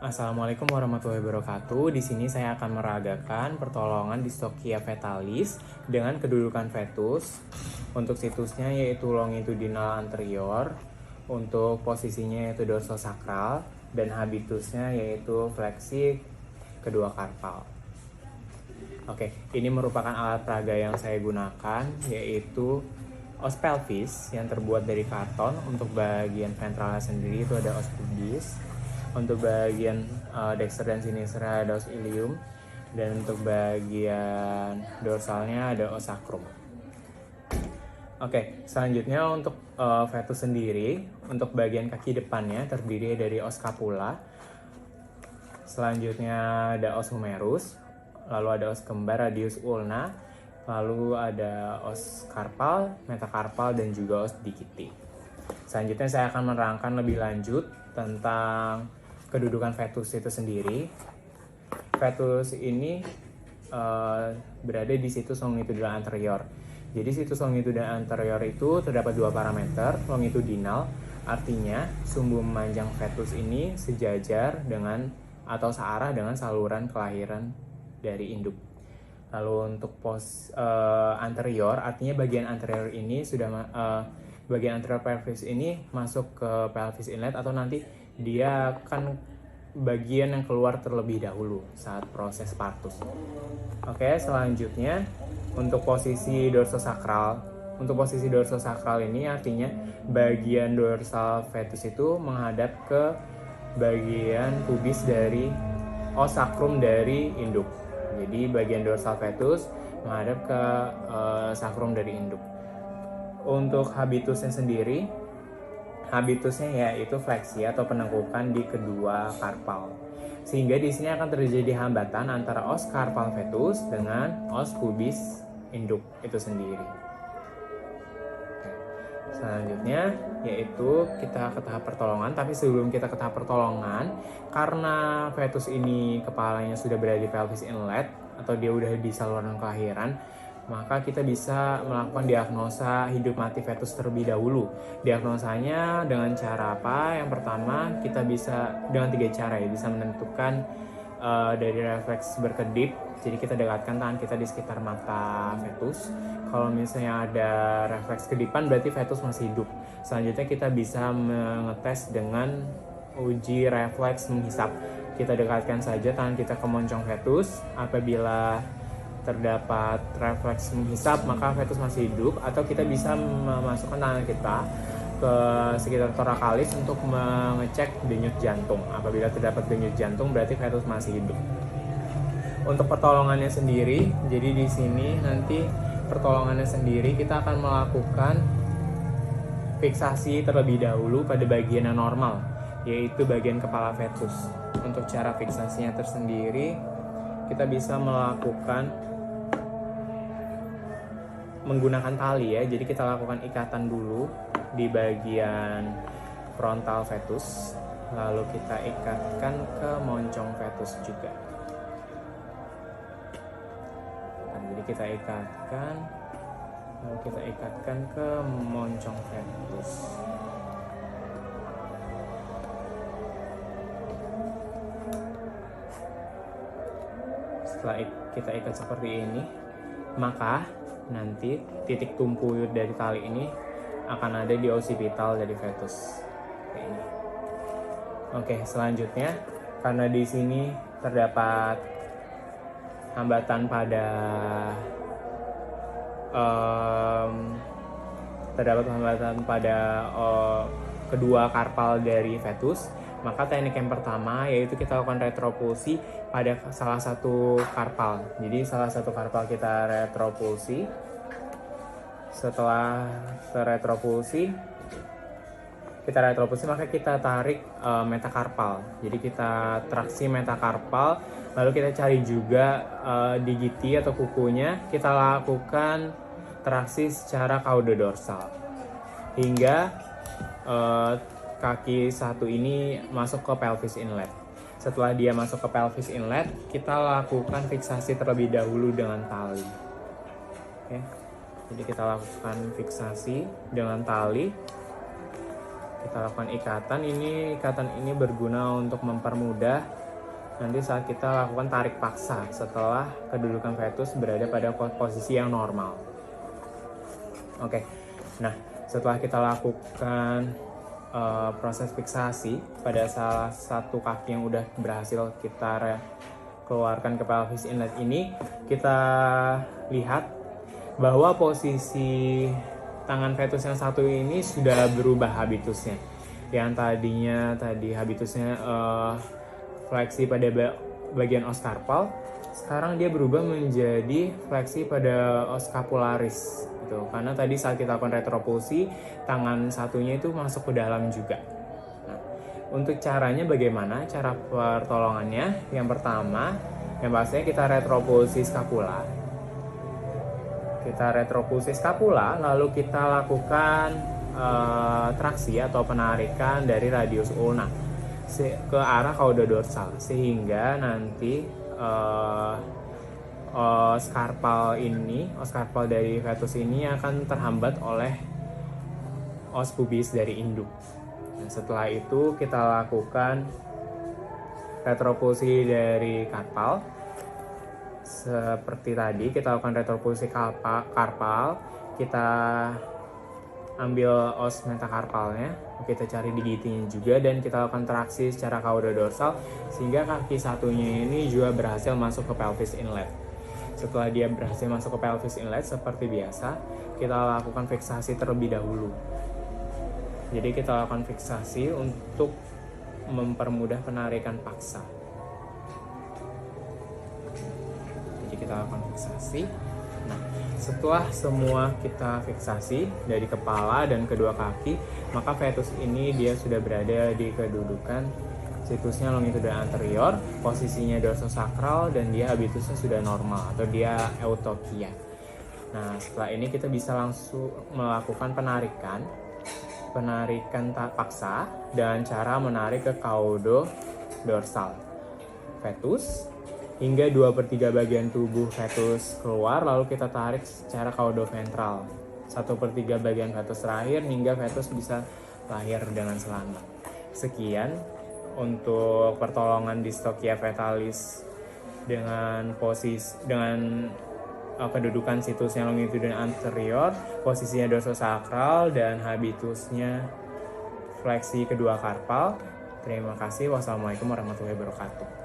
Assalamualaikum warahmatullahi wabarakatuh. Di sini saya akan meragakan pertolongan Dystocia fetalis dengan kedudukan fetus. Untuk situsnya yaitu longitudinal anterior, untuk posisinya yaitu dorsosakral, dan habitusnya yaitu fleksi kedua karpal. Oke, ini merupakan alat peraga yang saya gunakan, yaitu os pelvis yang terbuat dari karton. Untuk bagian ventralnya sendiri itu ada os pubis. Untuk bagian dexter dan sinister ada os ilium, dan untuk bagian dorsalnya ada os sacrum. Oke, selanjutnya untuk fetus sendiri, untuk bagian kaki depannya terdiri dari os scapula. Selanjutnya ada os humerus, lalu ada os kembar radius ulna, lalu ada os karpal, metakarpal, dan juga os digiti. Selanjutnya saya akan menerangkan lebih lanjut tentang kedudukan fetus itu sendiri. Fetus ini berada di situs longitudinal anterior. Jadi situs longitudinal anterior itu terdapat dua parameter. Longitudinal artinya sumbu memanjang fetus ini sejajar dengan atau searah dengan saluran kelahiran dari induk. Lalu untuk anterior artinya bagian anterior ini sudah bagian anterior pelvis ini masuk ke pelvis inlet, atau nanti dia akan bagian yang keluar terlebih dahulu saat proses partus. Oke, selanjutnya untuk posisi dorsosakral. Untuk posisi dorsosakral ini artinya bagian dorsal fetus itu menghadap ke bagian pubis dari os sacrum dari induk. Jadi bagian dorsal fetus menghadap ke sacrum dari induk. Untuk habitusnya sendiri, habitusnya yaitu fleksi atau penengkukan di kedua karpal. Sehingga di sini akan terjadi hambatan antara os karpal fetus dengan os pubis induk itu sendiri. Selanjutnya yaitu kita ke tahap pertolongan, tapi sebelum kita ke tahap pertolongan, karena fetus ini kepalanya sudah berada di pelvis inlet atau dia udah di saluran kelahiran, maka kita bisa melakukan diagnosa hidup mati fetus terlebih dahulu. Diagnosanya dengan cara apa? Yang pertama, kita bisa dengan 3 cara ya, bisa menentukan dari refleks berkedip. Jadi kita dekatkan tangan kita di sekitar mata fetus. Kalau misalnya ada refleks kedipan, berarti fetus masih hidup. Selanjutnya kita bisa mengetes dengan uji refleks menghisap. Kita dekatkan saja tangan kita ke moncong fetus. Apabila terdapat refleks menghisap, maka fetus masih hidup. Atau kita bisa memasukkan tangan kita ke sekitar torakalis untuk mengecek denyut jantung. Apabila terdapat denyut jantung, berarti fetus masih hidup. Untuk pertolongannya sendiri, jadi di sini nanti pertolongannya sendiri kita akan melakukan fiksasi terlebih dahulu pada bagian yang normal, yaitu bagian kepala fetus. Untuk cara fiksasinya tersendiri, kita bisa melakukan menggunakan tali ya. Jadi kita lakukan ikatan dulu di bagian frontal fetus, lalu kita ikatkan ke moncong fetus juga. Jadi kita ikatkan, lalu kita ikatkan ke moncong fetus. Setelah kita ikat seperti ini, maka nanti titik tumpu dari tali ini akan ada di occipital dari fetus. Kayak ini. Oke, selanjutnya karena di sini terdapat hambatan pada kedua karpal dari fetus, maka teknik yang pertama yaitu kita lakukan retropulsi pada salah satu karpal. Jadi salah satu karpal kita retropulsi. Setelah terretropulsi, maka kita tarik metakarpal. Jadi kita traksi metakarpal, lalu kita cari juga digiti atau kukunya. Kita lakukan traksi secara caudodorsal hingga kaki satu ini masuk ke pelvis inlet. Setelah dia masuk ke pelvis inlet, kita lakukan fiksasi terlebih dahulu dengan tali. Oke. Jadi kita lakukan fiksasi dengan tali. Kita lakukan ikatan ini berguna untuk mempermudah nanti saat kita lakukan tarik paksa setelah kedudukan fetus berada pada posisi yang normal. Oke, nah setelah kita lakukan proses fiksasi pada salah satu kaki yang udah berhasil kita keluarkan ke pelvis inlet ini, kita lihat bahwa posisi tangan fetus yang satu ini sudah berubah habitusnya. Yang tadinya habitusnya fleksi pada bagian os carpal, sekarang dia berubah menjadi fleksi pada os scapularis gitu. Karena tadi saat kita lakukan retropulsi, tangan satunya itu masuk ke dalam juga. Nah, untuk caranya bagaimana? Cara pertolongannya, yang pertama, yang pastinya kita retropulsi scapula. Kita retropulsi scapula, lalu kita lakukan traksi atau penarikan dari radius ulna ke arah cauda dorsal, sehingga nanti os carpal dari fetus ini akan terhambat oleh os pubis dari induk. Nah, setelah itu kita lakukan retropulsi dari carpal. Seperti tadi kita lakukan retropulsi carpal, kita ambil os metacarpalnya, kita cari di GT-nya juga, dan kita lakukan traksi secara cauda dorsal sehingga kaki satunya ini juga berhasil masuk ke pelvis inlet. Setelah dia berhasil masuk ke pelvis inlet, seperti biasa kita lakukan fiksasi terlebih dahulu. Jadi kita lakukan fiksasi untuk mempermudah penarikan paksa. Kita lakukan fiksasi. Nah, setelah semua kita fiksasi dari kepala dan kedua kaki, maka fetus ini dia sudah berada di kedudukan situsnya longitudinal anterior, posisinya dorsosakral, dan dia habitusnya sudah normal atau dia eutopia. Nah, setelah ini kita bisa langsung melakukan penarikan paksa dengan cara menarik ke caudo dorsal fetus hingga 2/3 bagian tubuh fetus keluar, lalu kita tarik secara caudoventral 1/3 bagian fetus terakhir hingga fetus bisa lahir dengan selamat. Sekian untuk pertolongan dystocia fetalis dengan kedudukan situsnya longitudinal anterior, posisinya dorsosakral, dan habitusnya fleksi kedua karpal. Terima kasih. Wassalamualaikum warahmatullahi wabarakatuh.